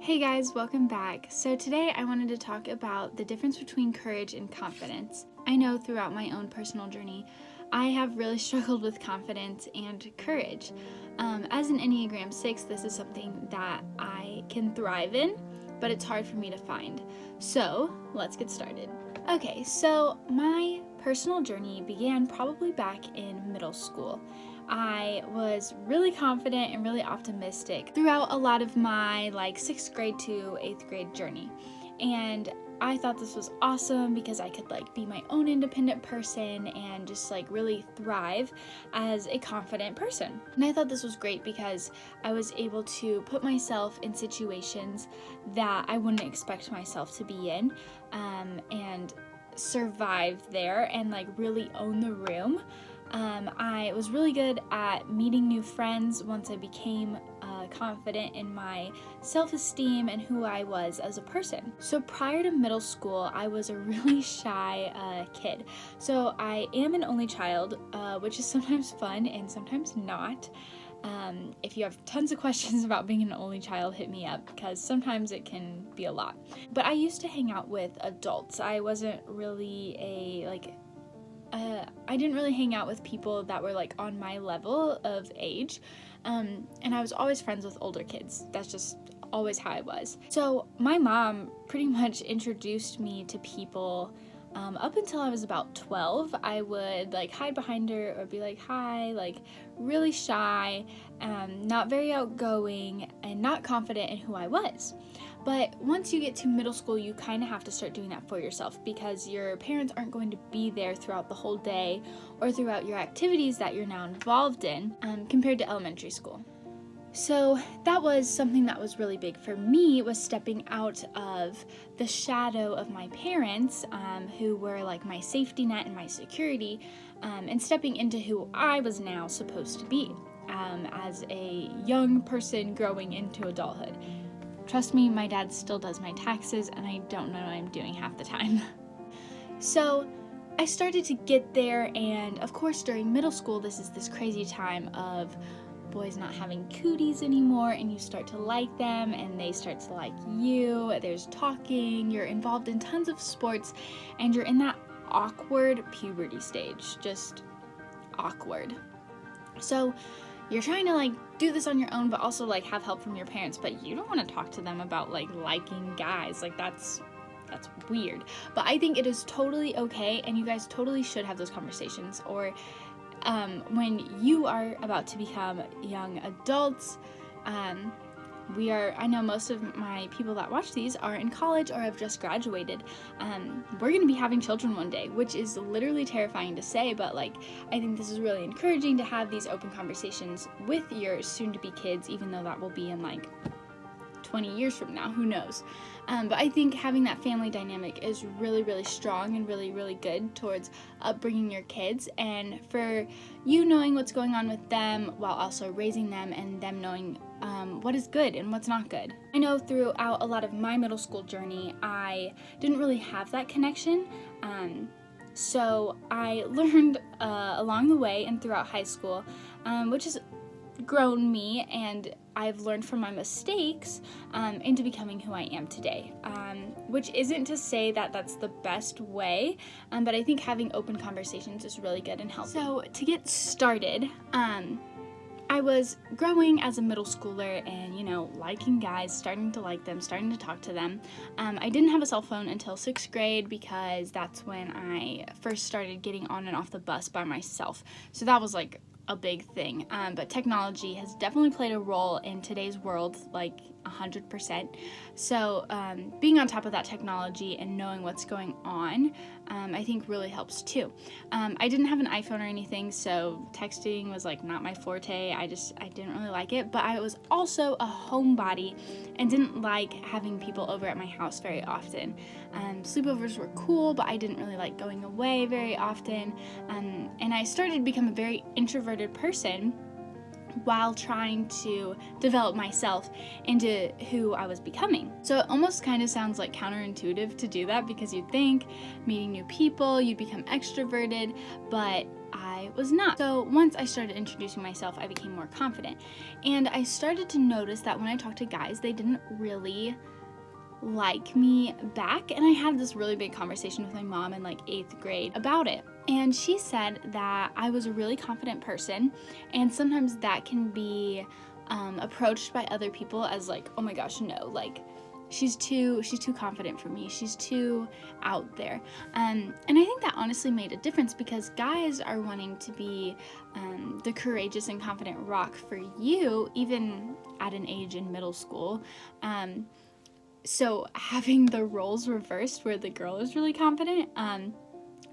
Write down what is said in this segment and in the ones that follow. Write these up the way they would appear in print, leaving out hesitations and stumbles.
Hey guys, welcome back. So today I wanted to talk about the difference between courage and confidence. I know throughout my own personal journey, I have really struggled with confidence and courage. As an Enneagram 6, this is something that I can thrive in, but it's hard for me to find. So let's get started. Okay, so my personal journey began probably back in middle school. I was really confident and really optimistic throughout a lot of my 6th grade to 8th grade journey. And I thought this was awesome because I could be my own independent person and just really thrive as a confident person. And I thought this was great because I was able to put myself in situations that I wouldn't expect myself to be in, and survive there and really own the room. I was really good at meeting new friends once I became confident in my self-esteem and who I was as a person. So prior to middle school, I was a really shy kid. So I am an only child, which is sometimes fun and sometimes not. If you have tons of questions about being an only child, hit me up because sometimes it can be a lot. But I used to hang out with adults. I wasn't really I didn't really hang out with people that were on my level of age, and I was always friends with older kids. That's just always how I was. So my mom pretty much introduced me to people. Up until I was about 12, I would hide behind her or be hi, really shy, not very outgoing, and not confident in who I was. But once you get to middle school, you kind of have to start doing that for yourself because your parents aren't going to be there throughout the whole day or throughout your activities that you're now involved in, compared to elementary school. So that was something that was really big for me, was stepping out of the shadow of my parents, who were my safety net and my security, and stepping into who I was now supposed to be as a young person growing into adulthood. Trust me, my dad still does my taxes, and I don't know what I'm doing half the time. So I started to get there, and of course during middle school, this is this crazy time of boys not having cooties anymore, and you start to like them and they start to like you. There's talking, you're involved in tons of sports, and you're in that awkward puberty stage, just awkward. So you're trying to do this on your own, but also have help from your parents, but you don't want to talk to them about liking guys. That's weird. But I think it is totally okay, and you guys totally should have those conversations. Or when you are about to become young adults, I know most of my people that watch these are in college or have just graduated. We're going to be having children one day, which is literally terrifying to say, but I think this is really encouraging to have these open conversations with your soon-to-be kids, even though that will be in 20 years from now, who knows. But I think having that family dynamic is really, really strong and really, really good towards upbringing your kids, and for you knowing what's going on with them while also raising them, and them knowing what is good and what's not good. I know throughout a lot of my middle school journey, I didn't really have that connection. So I learned along the way and throughout high school, which has grown me, and I've learned from my mistakes into becoming who I am today, which isn't to say that that's the best way, but I think having open conversations is really good and helpful. So to get started, I was growing as a middle schooler and, liking guys, starting to like them, starting to talk to them. I didn't have a cell phone until 6th grade because that's when I first started getting on and off the bus by myself. So that was a big thing. But technology has definitely played a role in today's world, 100%. So being on top of that technology and knowing what's going on, I think really helps too. I didn't have an iPhone or anything, so texting was not my forte. I didn't really like it, but I was also a homebody and didn't like having people over at my house very often. Sleepovers were cool, but I didn't really like going away very often. And I started to become a very introverted person while trying to develop myself into who I was becoming. So it almost kind of sounds like counterintuitive to do that, because you'd think meeting new people, you'd become extroverted, but I was not. So once I started introducing myself, I became more confident. And I started to notice that when I talked to guys, they didn't really like me back. And I had this really big conversation with my mom in like 8th grade about it. And she said that I was a really confident person, and sometimes that can be approached by other people as like, oh my gosh, no, like she's too confident for me, she's too out there. And I think that honestly made a difference, because guys are wanting to be the courageous and confident rock for you, even at an age in middle school. So having the roles reversed where the girl is really confident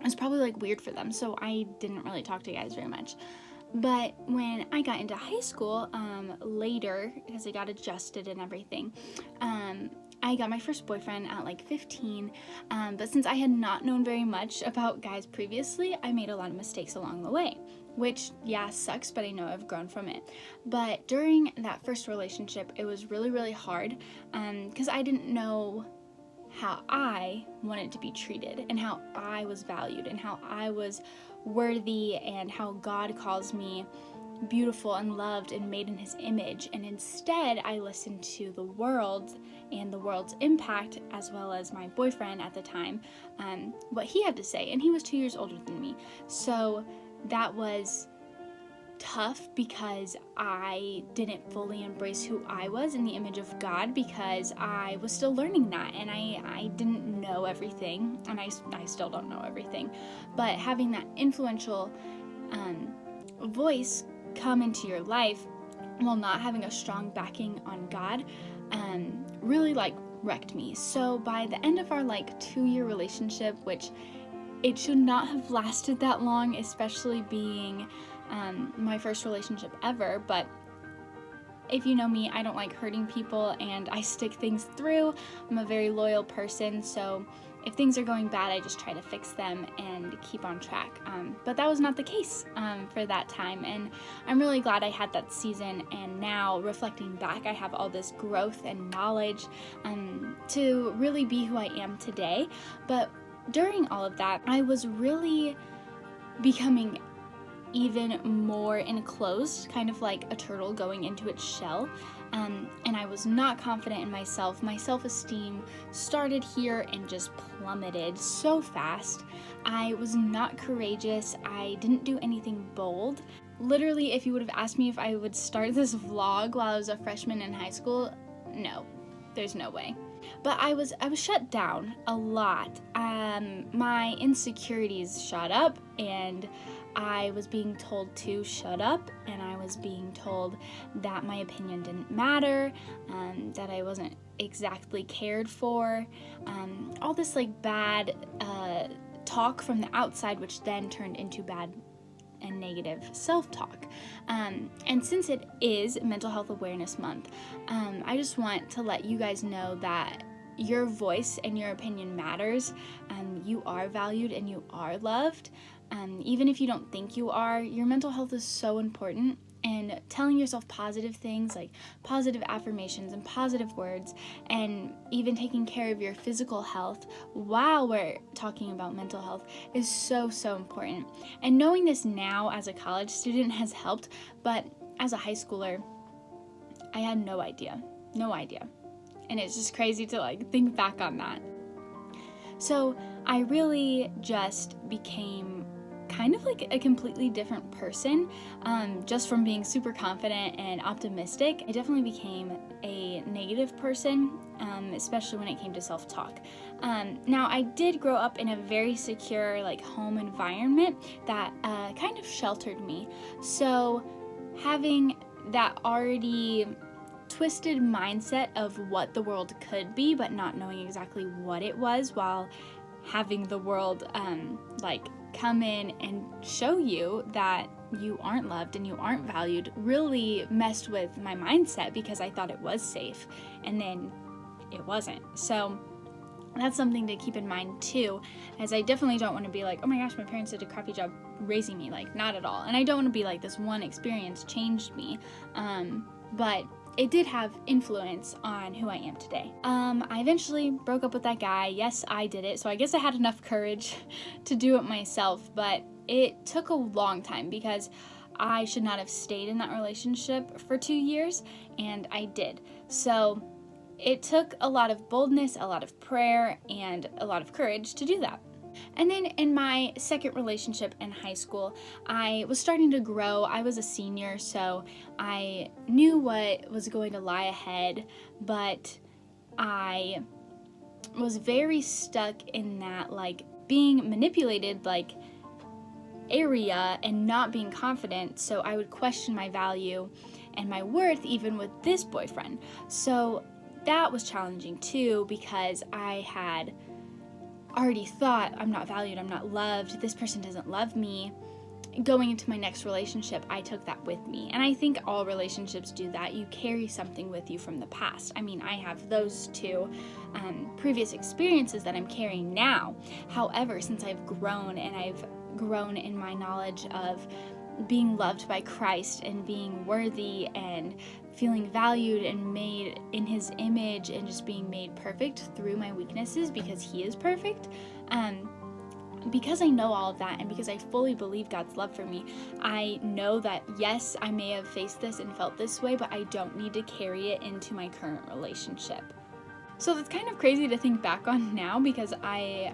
was probably like weird for them. So I didn't really talk to guys very much. But when I got into high school later, because I got adjusted and everything, I got my first boyfriend at like 15. But since I had not known very much about guys previously, I made a lot of mistakes along the way. Which, yeah, sucks, but I know I've grown from it. But during that first relationship, it was really, really hard because I didn't know how I wanted to be treated, and how I was valued, and how I was worthy, and how God calls me beautiful and loved and made in his image. And instead, I listened to the world and the world's impact, as well as my boyfriend at the time, what he had to say. And he was 2 years older than me. So that was tough, because I didn't fully embrace who I was in the image of God, because I was still learning that, and I didn't know everything, and I still don't know everything. But having that influential voice come into your life while not having a strong backing on God really like wrecked me. So by the end of our like 2-year relationship, which it should not have lasted that long, especially being my first relationship ever, but if you know me, I don't like hurting people, and I stick things through. I'm a very loyal person, so if things are going bad, I just try to fix them and keep on track. But that was not the case for that time, and I'm really glad I had that season, and now reflecting back, I have all this growth and knowledge to really be who I am today. But during all of that, I was really becoming even more enclosed, kind of like a turtle going into its shell, and I was not confident in myself. My self-esteem started here and just plummeted so fast. I was not courageous. I didn't do anything bold. Literally, if you would have asked me if I would start this vlog while I was a freshman in high school, no, there's no way. But I was shut down a lot. My insecurities shot up, and I was being told to shut up, and I was being told that my opinion didn't matter, that I wasn't exactly cared for, all this like bad talk from the outside, which then turned into bad and negative self-talk. And since it is Mental Health Awareness Month, I just want to let you guys know that your voice and your opinion matters. You are valued and you are loved. Even if you don't think you are, your mental health is so important. And telling yourself positive things like positive affirmations and positive words, and even taking care of your physical health while we're talking about mental health is so, so important. And knowing this now as a college student has helped, but as a high schooler, I had no idea. And it's just crazy to like think back on that. So I really just became kind of like a completely different person, just from being super confident and optimistic. I definitely became a negative person, especially when it came to self-talk. Now, I did grow up in a very secure like home environment that kind of sheltered me. So having that already twisted mindset of what the world could be, but not knowing exactly what it was, while having the world like come in and show you that you aren't loved and you aren't valued, really messed with my mindset, because I thought it was safe and then it wasn't. So that's something to keep in mind too, as I definitely don't want to be like, oh my gosh, my parents did a crappy job raising me, like, not at all. And I don't want to be like this one experience changed me, but it did have influence on who I am today. I eventually broke up with that guy. Yes, I did it. So I guess I had enough courage to do it myself, but it took a long time because I should not have stayed in that relationship for 2 years, and I did. So it took a lot of boldness, a lot of prayer, and a lot of courage to do that. And then in my second relationship in high school, I was starting to grow. I was a senior, so I knew what was going to lie ahead, but I was very stuck in that, like, being manipulated, like, area and not being confident. So I would question my value and my worth even with this boyfriend. So that was challenging too, because I had already thought, I'm not valued, I'm not loved, this person doesn't love me. Going into my next relationship, I took that with me. And I think all relationships do that. You carry something with you from the past. I mean, I have those two previous experiences that I'm carrying now. However, since I've grown and I've grown in my knowledge of being loved by Christ and being worthy and feeling valued and made in his image and just being made perfect through my weaknesses because he is perfect, because I know all of that and because I fully believe God's love for me, I know that yes, I may have faced this and felt this way, but I don't need to carry it into my current relationship. So that's kind of crazy to think back on now, because I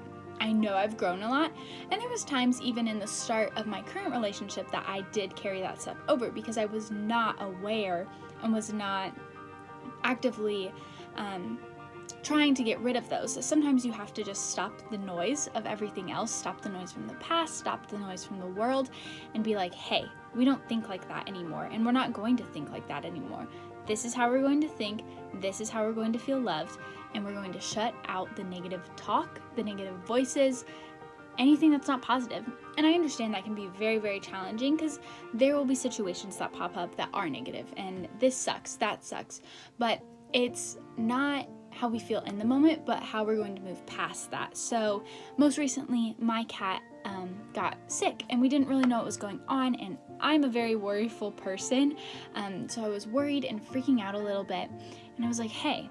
know I've grown a lot, and there was times even in the start of my current relationship that I did carry that stuff over because I was not aware and was not actively trying to get rid of those. So sometimes you have to just stop the noise of everything else, stop the noise from the past, stop the noise from the world, and be like, hey, we don't think like that anymore, and we're not going to think like that anymore. This is how we're going to think, this is how we're going to feel loved, and we're going to shut out the negative talk, the negative voices, anything that's not positive. And I understand that can be very, very challenging because there will be situations that pop up that are negative, and this sucks, that sucks, but it's not how we feel in the moment, but how we're going to move past that. So most recently, my cat got sick, and we didn't really know what was going on, and I'm a very worryful person, so I was worried and freaking out a little bit, and I was like, hey,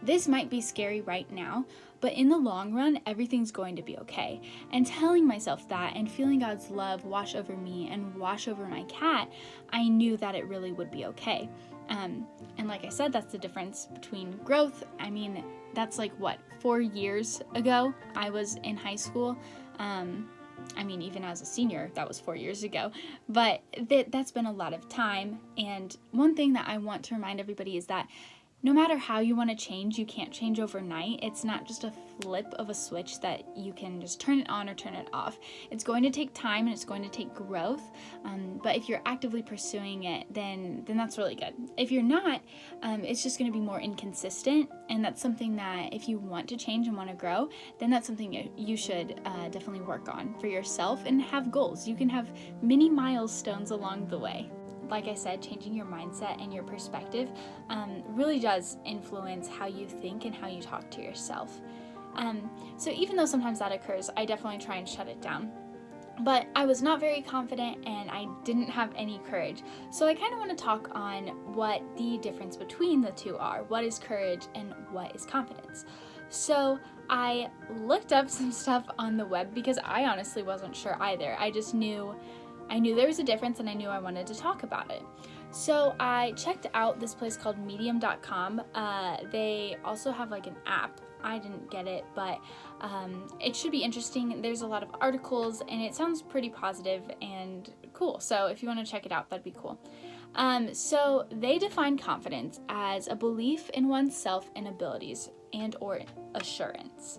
this might be scary right now, but in the long run, everything's going to be okay. And telling myself that and feeling God's love wash over me and wash over my cat, I knew that it really would be okay. And like I said, that's the difference between growth. I mean, that's like, 4 years ago, I was in high school. I mean, even as a senior, that was 4 years ago, but that's been a lot of time. And one thing that I want to remind everybody is that no matter how you want to change, you can't change overnight. It's not just a flip of a switch that you can just turn it on or turn it off. It's going to take time and it's going to take growth. But if you're actively pursuing it, then that's really good. If you're not, it's just going to be more inconsistent. And that's something that if you want to change and want to grow, then that's something you should definitely work on for yourself and have goals. You can have mini milestones along the way. Like I said, changing your mindset and your perspective really does influence how you think and how you talk to yourself. So even though sometimes that occurs, I definitely try and shut it down. But I was not very confident and I didn't have any courage. So I kind of want to talk on what the difference between the two are. What is courage and what is confidence? So I looked up some stuff on the web because I honestly wasn't sure either. I knew there was a difference and I knew I wanted to talk about it. So I checked out this place called medium.com. They also have like an app. I didn't get it, but it should be interesting. There's a lot of articles and it sounds pretty positive and cool. So if you want to check it out, that'd be cool. So they define confidence as a belief in oneself and abilities and or assurance.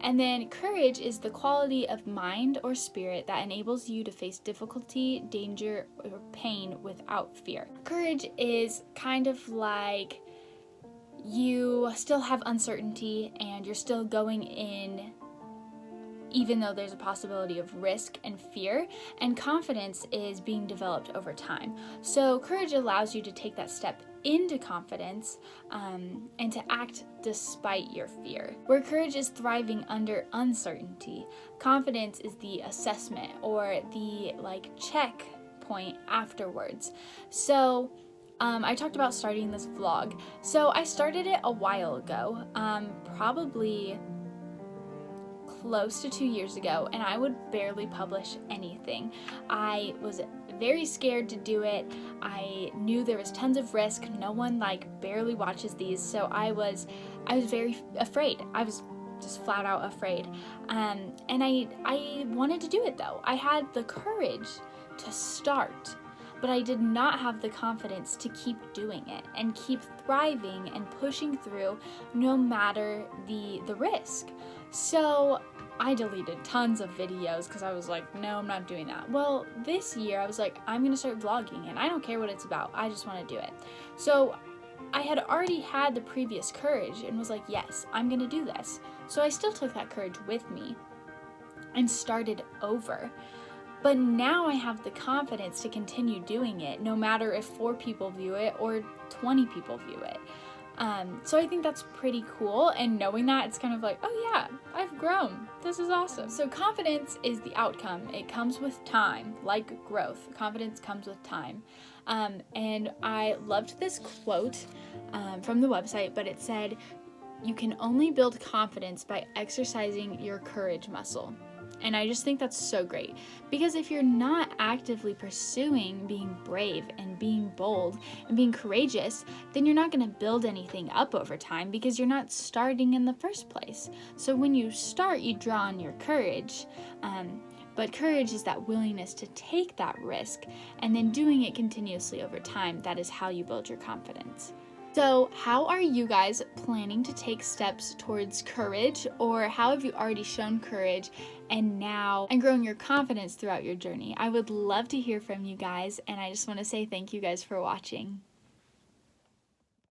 And then courage is the quality of mind or spirit that enables you to face difficulty, danger, or pain without fear. Courage is kind of like you still have uncertainty and you're still going in even though there's a possibility of risk and fear, and confidence is being developed over time. So courage allows you to take that step into confidence and to act despite your fear. Where courage is thriving under uncertainty, confidence is the assessment or the check point afterwards. So I talked about starting this vlog. So I started it a while ago, probably close to 2 years ago, and I would barely publish anything. I was very scared to do it. I knew there was tons of risk. No one barely watches these, so I was very afraid. I was just flat out afraid. And I wanted to do it though. I had the courage to start, but I did not have the confidence to keep doing it and keep thriving and pushing through no matter the risk. So I deleted tons of videos because I was like, no, I'm not doing that. Well, this year I was like, I'm gonna start vlogging, and I don't care what it's about, I just want to do it. So I had already had the previous courage and was like, yes, I'm gonna do this. So I still took that courage with me and started over. But now I have the confidence to continue doing it, no matter if 4 people view it or 20 people view it. So I think that's pretty cool, and knowing that, it's kind of like, oh yeah, I've grown. This is awesome. So confidence is the outcome. It comes with time, like growth. Confidence comes with time. And I loved this quote from the website, but it said, you can only build confidence by exercising your courage muscle. And I just think that's so great, because if you're not actively pursuing being brave and being bold and being courageous, then you're not going to build anything up over time, because you're not starting in the first place. So when you start, you draw on your courage. But courage is that willingness to take that risk and then doing it continuously over time. That is how you build your confidence. So how are you guys planning to take steps towards courage, or how have you already shown courage and grown your confidence throughout your journey? I would love to hear from you guys, and I just want to say thank you guys for watching.